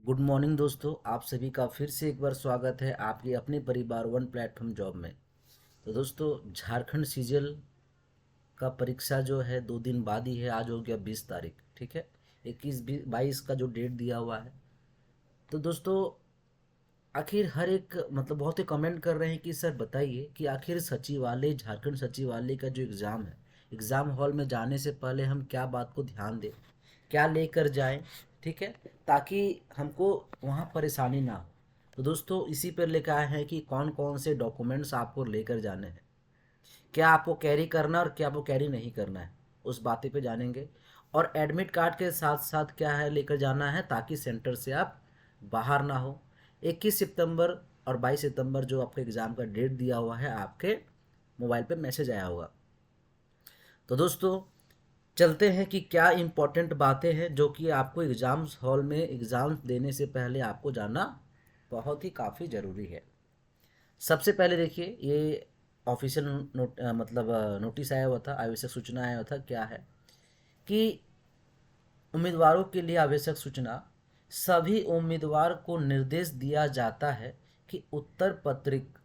Good morning दोस्तों, आप सभी का फिर से एक बार स्वागत है आपके अपने परिवार वन प्लेटफॉर्म जॉब में। तो दोस्तों, झारखंड सीजीएल का परीक्षा जो है 2 दिन बाद ही है। आज हो गया 20 तारीख, ठीक है। 21 22 का जो डेट दिया हुआ है। तो दोस्तों, आखिर हर एक मतलब बहुत ही कमेंट कर रहे हैं कि सर बताइए कि आखिर सचिवालय, झारखंड सचिवालय का जो एग्ज़ाम है, एग्ज़ाम हॉल में जाने से पहले हम क्या बात को ध्यान दें, क्या लेकर जाएं, ठीक है, ताकि हमको वहाँ परेशानी ना हो। तो दोस्तों, इसी पर लेकर आए हैं कि कौन कौन से डॉक्यूमेंट्स आपको लेकर जाने हैं, क्या आपको कैरी करना है और क्या आपको कैरी नहीं करना है, उस बातें पे जानेंगे। और एडमिट कार्ड के साथ साथ क्या है लेकर जाना है ताकि सेंटर से आप बाहर ना हो। 21 सितंबर और 22 सितंबर जो आपका एग्ज़ाम का डेट दिया हुआ है, आपके मोबाइल पे मैसेज आया होगा। तो दोस्तों, चलते हैं कि क्या इम्पोर्टेंट बातें हैं जो कि आपको एग्ज़ाम हॉल में एग्ज़ाम देने से पहले आपको जानना बहुत ही काफ़ी ज़रूरी है। सबसे पहले देखिए, ये ऑफिशियल मतलब नोटिस आया हुआ था, आवश्यक सूचना आया हुआ था। क्या है कि उम्मीदवारों के लिए आवश्यक सूचना, सभी उम्मीदवार को निर्देश दिया जाता है कि उत्तर पत्रिक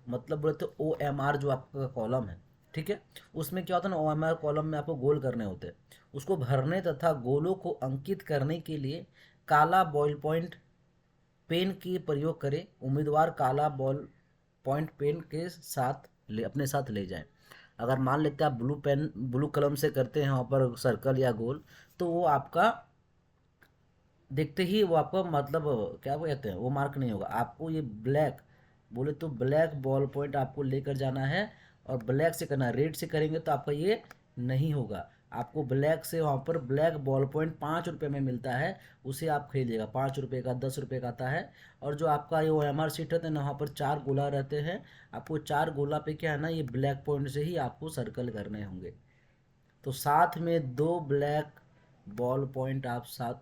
मतलब बोले तो OMR जो आपका कॉलम है, ठीक है, उसमें क्या होता है ना, OMR कॉलम में आपको गोल करने होते हैं। उसको भरने तथा गोलों को अंकित करने के लिए काला बॉल पॉइंट पेन की प्रयोग करें। उम्मीदवार काला बॉल पॉइंट पेन के साथ अपने साथ ले जाएं। अगर मान लेते हैं आप ब्लू पेन, ब्लू कलम से करते हैं वहाँ पर सर्कल या गोल, तो वो आपका देखते ही वो आपको मतलब क्या कहते हैं, वो मार्क नहीं होगा। आपको ये ब्लैक, बोले तो ब्लैक बॉल पॉइंट आपको लेकर जाना है। और ब्लैक से करना, रेड से करेंगे तो आपका ये नहीं होगा। आपको ब्लैक से वहाँ पर ब्लैक बॉल पॉइंट 5 रुपये में मिलता है, उसे आप खरीदिएगा। 5 रुपये का, 10 रुपये का आता है। और जो आपका ये OMR सीट रहते हैं ना, वहाँ पर 4 गोला रहते हैं। आपको 4 गोला पे क्या है ना, ये ब्लैक पॉइंट से ही आपको सर्कल करने होंगे। तो साथ में 2 ब्लैक बॉल पॉइंट आप साथ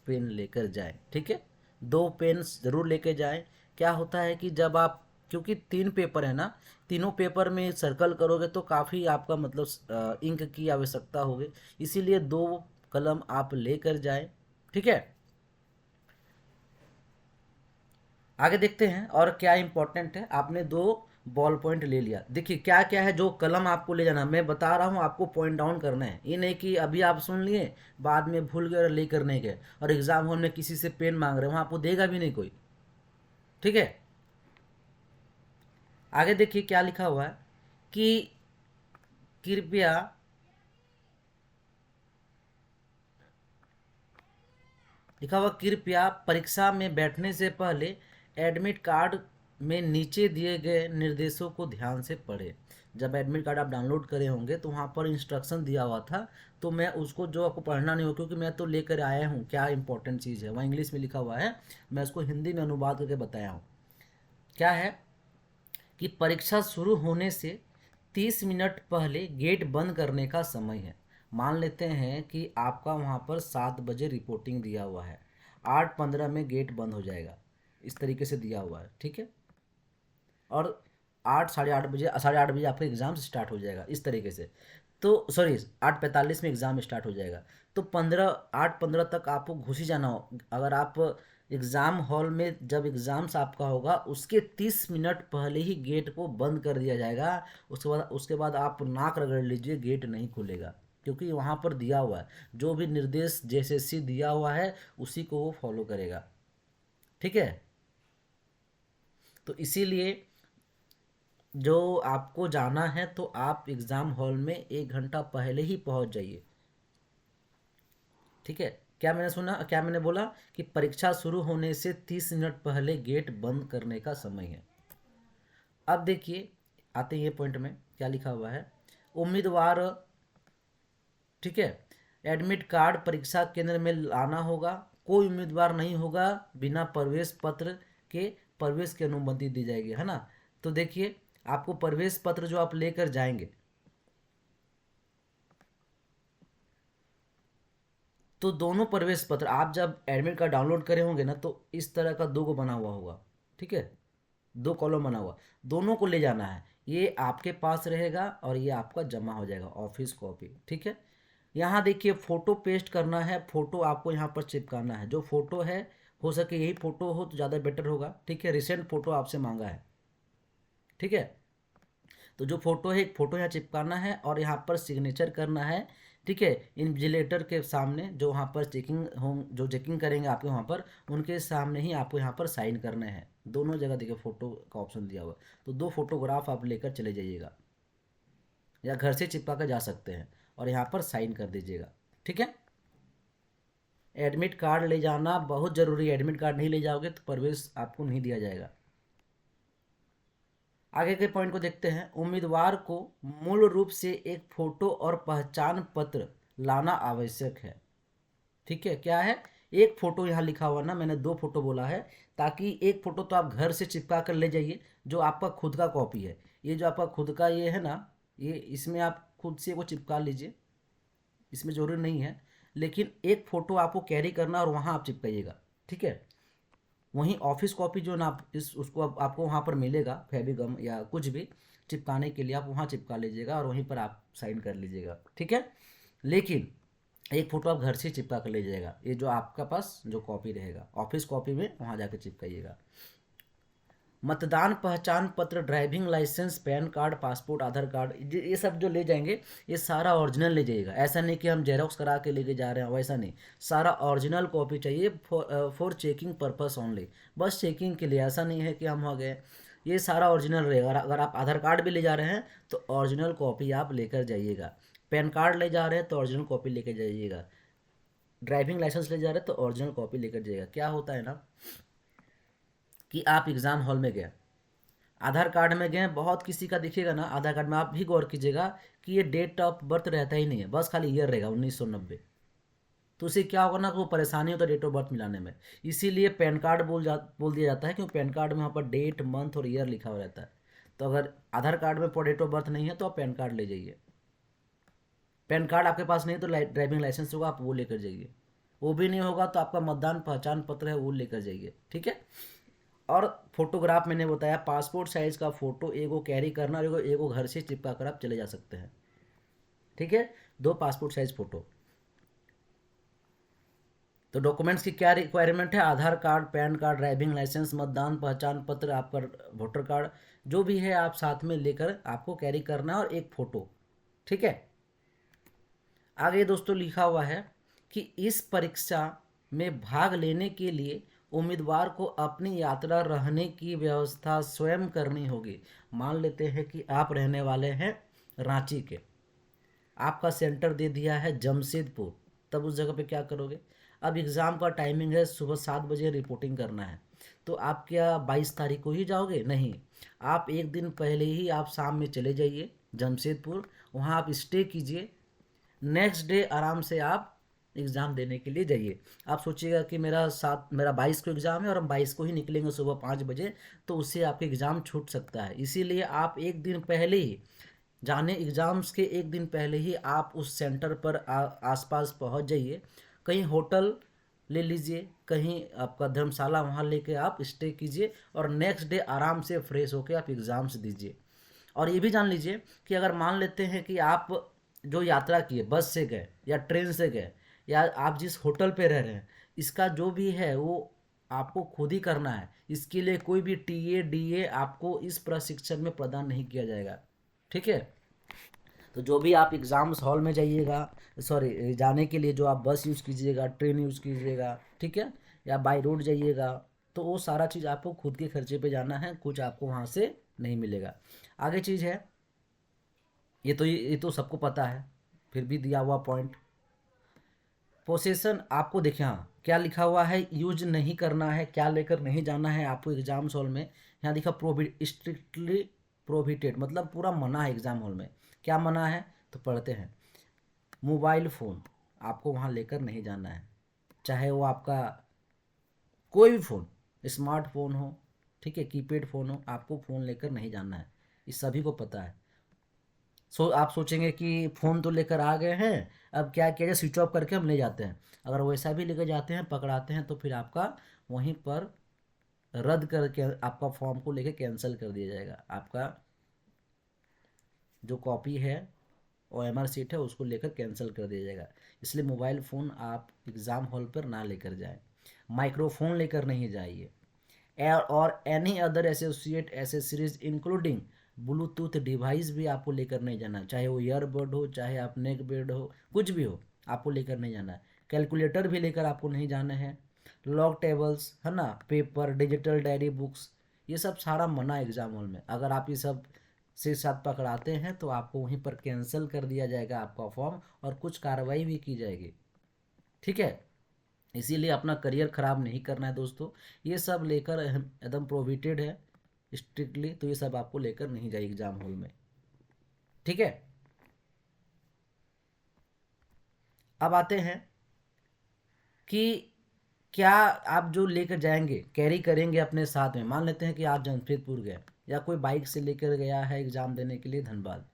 पेन लेकर जाएं, ठीक है। 2 पेन ज़रूर लेके जाएं। क्या होता है कि जब आप, क्योंकि 3 पेपर है ना, तीनों पेपर में सर्कल करोगे तो काफ़ी आपका मतलब इंक की आवश्यकता होगी। इसीलिए 2 कलम आप लेकर जाएं, ठीक है। आगे देखते हैं और क्या इंपॉर्टेंट है। आपने 2 बॉल पॉइंट ले लिया। देखिए क्या क्या है जो कलम आपको ले जाना, मैं बता रहा हूँ आपको, पॉइंट डाउन करना है। ये नहीं कि अभी आप सुन लिए, बाद में भूल गए और लेकर नहीं गए, और एग्जाम हॉल में किसी से पेन मांग रहे हो, वहाँ आपको देगा भी नहीं कोई, ठीक है। आगे देखिए क्या लिखा हुआ है कि कृपया, लिखा हुआ कृपया परीक्षा में बैठने से पहले एडमिट कार्ड में नीचे दिए गए निर्देशों को ध्यान से पढ़ें। जब एडमिट कार्ड आप डाउनलोड करे होंगे तो वहाँ पर इंस्ट्रक्शन दिया हुआ था, तो मैं उसको जो आपको पढ़ना नहीं हो, क्योंकि मैं तो लेकर आया हूँ क्या इंपॉर्टेंट चीज़ है, वहाँ इंग्लिश में लिखा हुआ है, मैं उसको हिंदी में अनुवाद करके बताया हूँ। क्या है कि परीक्षा शुरू होने से 30 मिनट पहले गेट बंद करने का समय है। मान लेते हैं कि आपका वहाँ पर 7 बजे रिपोर्टिंग दिया हुआ है, 8:15 में गेट बंद हो जाएगा, इस तरीके से दिया हुआ है, ठीक है। और 8 साढ़े 8 बजे आपका एग्ज़ाम स्टार्ट हो जाएगा, इस तरीके से। तो सॉरी, 8:45 में एग्ज़ाम स्टार्ट हो जाएगा। तो 8:15 तक आपको घुस ही जाना हो। अगर आप एग्ज़ाम हॉल में, जब एग्ज़ाम्स आपका होगा उसके 30 मिनट पहले ही गेट को बंद कर दिया जाएगा। उसके बाद आप नाक रगड़ लीजिए, गेट नहीं खुलेगा, क्योंकि वहाँ पर दिया हुआ है, जो भी निर्देश JSSC दिया हुआ है उसी को वो फॉलो करेगा, ठीक है। तो इसीलिए जो आपको जाना है तो आप एग्ज़ाम हॉल में 1 घंटा पहले ही पहुंच जाइए, ठीक है। क्या मैंने सुना, क्या मैंने बोला कि परीक्षा शुरू होने से 30 मिनट पहले गेट बंद करने का समय है। अब देखिए, आते हैं ये पॉइंट में क्या लिखा हुआ है। उम्मीदवार, ठीक है, एडमिट कार्ड परीक्षा केंद्र में लाना होगा। कोई उम्मीदवार नहीं होगा बिना प्रवेश पत्र के, प्रवेश की अनुमति दी जाएगी, है ना। तो देखिए, आपको प्रवेश पत्र जो आप लेकर जाएंगे, तो दोनों प्रवेश पत्र आप जब एडमिट कार्ड डाउनलोड करे होंगे ना, तो इस तरह का 2 को बना हुआ होगा, ठीक है, 2 कॉलम बना हुआ, दोनों को ले जाना है। ये आपके पास रहेगा और ये आपका जमा हो जाएगा, ऑफिस कॉपी, ठीक है। यहाँ देखिए फोटो पेस्ट करना है, फोटो आपको यहाँ पर चिपकाना है। जो फोटो है हो सके यही फ़ोटो हो तो ज़्यादा बेटर होगा। ठीक है, रिसेंट फ़ोटो आपसे मांगा है। ठीक है, तो जो फोटो है, एक फोटो यहाँ चिपकाना है और यहाँ पर सिग्नेचर करना है। ठीक है, इन्विजिलेटर के सामने, जो वहाँ पर चेकिंग होम, जो चेकिंग करेंगे आपके वहाँ पर, उनके सामने ही आपको यहाँ पर साइन करने हैं। दोनों जगह देखिए फोटो का ऑप्शन दिया हुआ है, तो 2 फोटोग्राफ आप लेकर चले जाइएगा या घर से चिपका कर जा सकते हैं और यहाँ पर साइन कर दीजिएगा। ठीक है, एडमिट कार्ड ले जाना बहुत ज़रूरी है। एडमिट कार्ड नहीं ले जाओगे तो प्रवेश आपको नहीं दिया जाएगा। आगे के पॉइंट को देखते हैं। उम्मीदवार को मूल रूप से एक फोटो और पहचान पत्र लाना आवश्यक है। ठीक है, क्या है, एक फोटो यहाँ लिखा हुआ ना, मैंने 2 फोटो बोला है, ताकि एक फोटो तो आप घर से चिपका कर ले जाइए, जो आपका खुद का कॉपी है। ये जो आपका खुद का ये है ना, ये इसमें आप खुद से वो चिपका लीजिए, इसमें ज़रूरी नहीं है। लेकिन एक फ़ोटो आपको कैरी करना और वहाँ आप चिपकाइएगा। ठीक है, वहीं ऑफिस कॉपी जो ना आप इस उसको आपको वहाँ पर मिलेगा, फेविगम या कुछ भी चिपकाने के लिए, आप वहाँ चिपका लीजिएगा और वहीं पर आप साइन कर लीजिएगा। ठीक है, लेकिन एक फ़ोटो आप घर से चिपका कर ले जाएगा, ये जो आपका पास जो कॉपी रहेगा ऑफिस कॉपी में, वहाँ जाकर चिपकाइएगा। मतदान पहचान पत्र, driving licence, PAN card, passport, Aadhaar card, ये सब जो ले जाएंगे ये सारा ओरिजिनल ले जाइएगा। ऐसा नहीं कि हम जेरोक्स करा के लेके जा रहे हैं, वैसा नहीं, सारा ओरिजिनल कॉपी चाहिए फॉर चेकिंग पर्पस ओनली, बस चेकिंग के लिए। ऐसा नहीं है कि हम हो गए, ये सारा ओरिजिनल रहेगा। अगर आप आधार कार्ड भी ले जा रहे हैं तो ओरिजिनल कॉपी आप लेकर जाइएगा। पैन कार्ड ले जा रहे हैं तो ओरिजिनल कॉपी लेकर जाइएगा। ड्राइविंग लाइसेंस ले जा रहे हैं तो ओरिजिनल कॉपी लेकर जाइएगा। क्या होता है ना कि आप एग्ज़ाम हॉल में गए, आधार कार्ड में गए, बहुत किसी का दिखेगा ना आधार कार्ड में, आप भी गौर कीजिएगा कि ये डेट ऑफ बर्थ रहता ही नहीं है, बस खाली ईयर रहेगा 1990। तो उसे क्या होगा ना, वो परेशानी होता है डेट ऑफ बर्थ मिलाने में। इसीलिए पैन कार्ड बोल दिया जाता है, क्योंकि पैन कार्ड में वहाँ पर डेट, मंथ और ईयर लिखा हुआ रहता है। तो अगर आधार कार्ड में डेट ऑफ बर्थ नहीं है तो आप पैन कार्ड ले जाइए। पैन कार्ड आपके पास नहीं है तो ड्राइविंग लाइसेंस होगा, आप वो लेकर जाइए। वो भी नहीं होगा तो आपका मतदान पहचान पत्र है, वो लेकर जाइए। ठीक है, और फोटोग्राफ मैंने बताया, पासपोर्ट साइज का फोटो एगो कैरी करना और एगो घर से चिपका कर आप चले जा सकते हैं। ठीक है, 2 पासपोर्ट साइज फोटो। तो डॉक्यूमेंट्स की क्या रिक्वायरमेंट है, Aadhaar card, PAN card, driving licence, मतदान पहचान पत्र, आपका वोटर कार्ड, जो भी है आप साथ में लेकर आपको कैरी करना और एक फ़ोटो। ठीक है, आगे दोस्तों लिखा हुआ है कि इस परीक्षा में भाग लेने के लिए उम्मीदवार को अपनी यात्रा, रहने की व्यवस्था स्वयं करनी होगी। मान लेते हैं कि आप रहने वाले हैं रांची के, आपका सेंटर दे दिया है जमशेदपुर, तब उस जगह पे क्या करोगे। अब एग्ज़ाम का टाइमिंग है सुबह 7 बजे रिपोर्टिंग करना है, तो आप क्या 22 तारीख को ही जाओगे? नहीं, आप एक दिन पहले ही आप शाम में चले जाइए जमशेदपुर, वहाँ आप स्टे कीजिए, नेक्स्ट डे आराम से आप एग्ज़ाम देने के लिए जाइए। आप सोचिएगा कि मेरा 22 को एग्ज़ाम है और हम 22 को ही निकलेंगे सुबह 5 बजे, तो उससे आपके एग्ज़ाम छूट सकता है। इसीलिए आप एक दिन पहले ही, जाने एग्ज़ाम्स के एक दिन पहले ही आप उस सेंटर पर आसपास पहुंच जाइए। कहीं होटल ले लीजिए, कहीं आपका धर्मशाला, वहाँ लेके आप स्टे कीजिए और नेक्स्ट डे आराम से फ्रेश होकर आप एग्ज़ाम्स दीजिए। और ये भी जान लीजिए कि अगर मान लेते हैं कि आप जो यात्रा किए, बस से गए या ट्रेन से गए या आप जिस होटल पे रह रहे हैं, इसका जो भी है वो आपको खुद ही करना है। इसके लिए कोई भी टीए डीए आपको इस प्रशिक्षण में प्रदान नहीं किया जाएगा। ठीक है, तो जो भी आप एग्ज़ाम्स हॉल में जाइएगा, सॉरी जाने के लिए जो आप बस यूज़ कीजिएगा, ट्रेन यूज़ कीजिएगा, ठीक है, या बाई रोड जाइएगा, तो वो सारा चीज़ आपको खुद के खर्चे पे जाना है, कुछ आपको वहाँ से नहीं मिलेगा। आगे चीज़ है, ये तो सबको पता है, फिर भी दिया हुआ पॉइंट, पोसेशन आपको देखिए, हाँ क्या लिखा हुआ है, यूज नहीं करना है, क्या लेकर नहीं जाना है आपको एग्जाम हॉल में। यहाँ लिखा स्ट्रिक्टली प्रोहिबिटेड, मतलब पूरा मना है एग्जाम हॉल में। क्या मना है तो पढ़ते हैं। मोबाइल फ़ोन आपको वहाँ लेकर नहीं जाना है, चाहे वो आपका कोई भी फ़ोन, स्मार्टफोन हो, ठीक है, कीपैड फ़ोन हो, आपको फ़ोन लेकर नहीं जाना है, ये सभी को पता है। आप सोचेंगे कि फ़ोन तो लेकर आ गए हैं, अब क्या किया जाए, स्विच ऑफ करके हम ले जाते हैं। अगर वैसा भी लेकर जाते हैं, पकड़ाते हैं, तो फिर आपका वहीं पर रद्द करके आपका फॉर्म को लेकर कैंसिल कर दिया जाएगा। आपका जो कॉपी है OMR सीट है उसको लेकर कैंसिल कर दिया जाएगा। इसलिए मोबाइल फ़ोन आप एग्ज़ाम हॉल पर ना लेकर जाएं। माइक्रोफोन लेकर नहीं जाइए, और any other associate accessories including Bluetooth device भी आपको लेकर नहीं जाना है, चाहे वो ईयरबड हो, चाहे आप नेक बेड हो, कुछ भी हो, आपको लेकर नहीं जाना है। कैलकुलेटर भी लेकर आपको नहीं जाना है। लॉग टेबल्स है ना, पेपर, डिजिटल डायरी, बुक्स, ये सब सारा मना है एग्जाम हॉल में। अगर आप ये सब से साथ पकड़ाते हैं तो आपको वहीं पर कैंसिल कर दिया जाएगा आपका फॉर्म, और कुछ कार्रवाई भी की जाएगी। ठीक है, इसीलिए अपना करियर ख़राब नहीं करना है दोस्तों। ये सब लेकर एकदम प्रोहिबिटेड है स्ट्रिक्टली, तो ये सब आपको लेकर नहीं जाए एग्जाम हॉल में। ठीक है, अब आते हैं कि क्या आप जो लेकर जाएंगे, कैरी करेंगे अपने साथ में। मान लेते हैं कि आप जमशेदपुर गए, या कोई बाइक से लेकर गया है एग्ज़ाम देने के लिए धनबाद,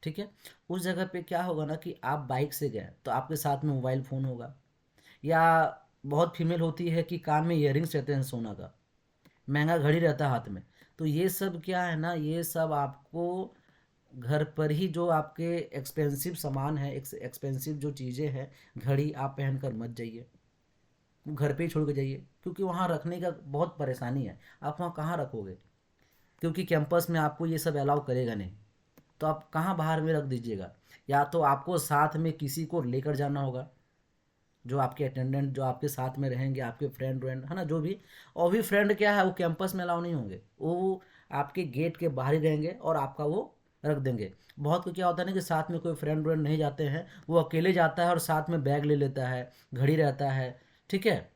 ठीक है। उस जगह पे क्या होगा ना कि आप बाइक से गए तो आपके साथ में मोबाइल फ़ोन होगा, या बहुत फीमेल होती है कि कान में ईयरिंग्स रहते हैं सोना का, महंगा घड़ी रहता है हाथ में। तो ये सब क्या है ना, ये सब आपको घर पर ही जो आपके एक्सपेंसिव सामान है, एक्सपेंसिव जो चीज़ें हैं, घड़ी आप पहन कर मत जाइए, घर पे ही छोड़ के जाइए, क्योंकि वहाँ रखने का बहुत परेशानी है। आप वहाँ कहाँ रखोगे, क्योंकि कैंपस में आपको ये सब अलाउ करेगा नहीं, तो आप कहाँ बाहर में रख दीजिएगा। या तो आपको साथ में किसी को लेकर जाना होगा, जो आपके अटेंडेंट, जो आपके साथ में रहेंगे, आपके फ्रेंड व्रेंड है ना, जो भी। और भी फ्रेंड क्या है, वो कैंपस में अलाउ नहीं होंगे, वो आपके गेट के बाहर ही रहेंगे और आपका वो रख देंगे। बहुत को क्या होता है ना कि साथ में कोई फ्रेंड व्रेंड नहीं जाते हैं, वो अकेले जाता है और साथ में बैग ले लेता है, घड़ी रहता है, ठीक है,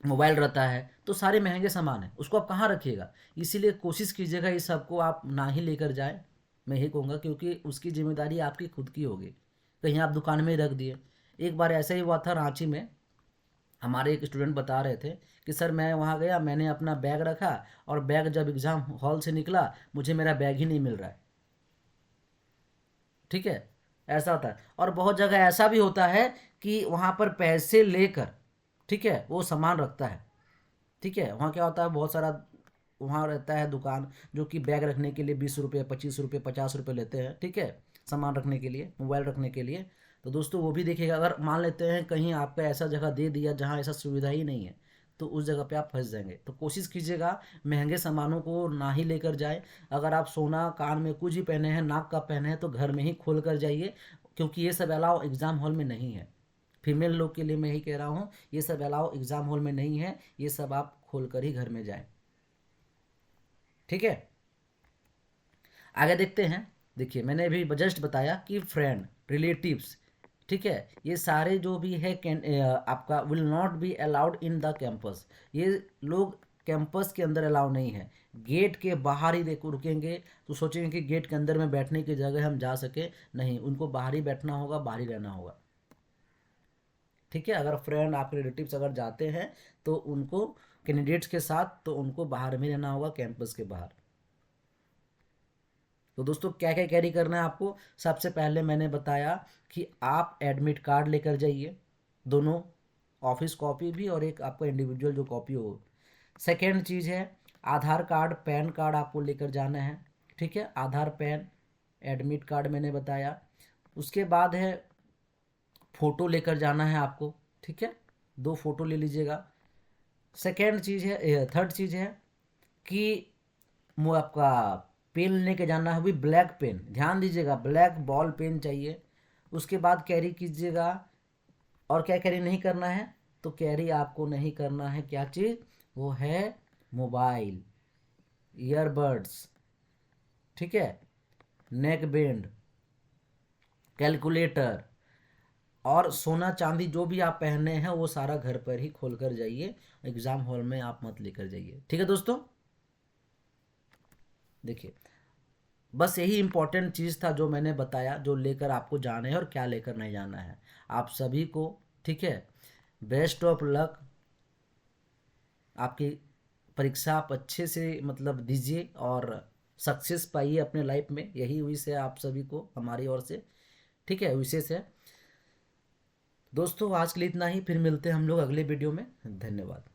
मोबाइल रहता है, तो सारे महंगे सामान है, उसको आप कहाँ रखिएगा। इसीलिए कोशिश कीजिएगा इस सबको आप ना ही लेकर जाएं, मैं यही कहूँगा, क्योंकि उसकी जिम्मेदारी आपकी खुद की होगी। कहीं आप दुकान में ही रख दिए। एक बार ऐसा ही हुआ था रांची में, हमारे एक स्टूडेंट बता रहे थे कि सर मैं वहाँ गया, मैंने अपना बैग रखा, और बैग जब एग्ज़ाम हॉल से निकला, मुझे मेरा बैग ही नहीं मिल रहा है। ठीक है, ऐसा होता है। और बहुत जगह ऐसा भी होता है कि वहाँ पर पैसे लेकर, ठीक है, वो सामान रखता है। ठीक है, वहाँ क्या होता है, बहुत सारा वहाँ रहता है दुकान, जो कि बैग रखने के लिए 20 रुपये, 25 रुपये, 50 रुपये लेते हैं, ठीक है, सामान रखने के लिए, मोबाइल रखने के लिए। तो दोस्तों वो भी देखिएगा, अगर मान लेते हैं कहीं आपका ऐसा जगह दे दिया जहाँ ऐसा सुविधा ही नहीं है, तो उस जगह पे आप फंस जाएंगे। तो कोशिश कीजिएगा महंगे सामानों को ना ही लेकर जाए। अगर आप सोना, कान में कुछ भी पहने हैं, नाक का पहने हैं, तो घर में ही खोल कर जाइए, क्योंकि ये सब अलाउ एग्ज़ाम हॉल में नहीं है। फीमेल लोग के लिए मैं यही कह रहा हूँ, ये सब अलाउ एग्ज़ाम हॉल में नहीं है, ये सब आप खोल कर ही घर में जाएं। ठीक है, आगे देखते हैं। देखिए मैंने अभी जस्ट बताया कि फ्रेंड, रिलेटिव्स, ठीक है, ये सारे जो भी है कैन आपका will not be allowed in the campus. ये लोग कैंपस के अंदर अलाउ नहीं है, गेट के बाहर ही देखो रुकेंगे। तो सोचेंगे कि गेट के अंदर में बैठने की जगह हम जा सके, नहीं, उनको बाहर ही बैठना होगा, बाहर ही रहना होगा। ठीक है, अगर फ्रेंड, आपके रिलेटिव्स अगर जाते हैं तो उनको, कैंडिडेट्स के साथ, तो उनको बाहर में रहना होगा, कैंपस के बाहर। तो दोस्तों क्या क्या कैरी करना है आपको, सबसे पहले मैंने बताया कि आप एडमिट कार्ड लेकर जाइए, दोनों, ऑफिस कॉपी भी और एक आपका इंडिविजुअल जो कॉपी हो। सेकेंड चीज़ है आधार कार्ड, पैन कार्ड आपको लेकर जाना है। ठीक है, आधार, पैन, एडमिट कार्ड मैंने बताया। उसके बाद है फ़ोटो लेकर जाना है आपको। ठीक है, 2 फ़ोटो ले लीजिएगा। सेकेंड चीज़ है, थर्ड चीज़ है कि वो आपका पेन लेके जाना है, भी ब्लैक पेन, ध्यान दीजिएगा, ब्लैक बॉल पेन चाहिए। उसके बाद कैरी कीजिएगा। और क्या कैरी नहीं करना है, तो कैरी आपको नहीं करना है क्या चीज़, वो है मोबाइल, ईयरबड्स, ठीक है, नेक बैंड, कैलकुलेटर, और सोना चांदी जो भी आप पहने हैं वो सारा घर पर ही खोल कर जाइए, एग्ज़ाम हॉल में आप मत लेकर जाइए। ठीक है दोस्तों, देखिए बस यही इम्पोर्टेंट चीज़ था जो मैंने बताया, जो लेकर आपको जाना है और क्या लेकर नहीं जाना है आप सभी को। ठीक है, बेस्ट ऑफ लक, आपकी परीक्षा आप अच्छे से मतलब दीजिए और सक्सेस पाइए अपने लाइफ में, यही विश है आप सभी को हमारी ओर से। ठीक है, विशेष है दोस्तों। आज के लिए इतना ही, फिर मिलते हैं हम लोग अगले वीडियो में। धन्यवाद।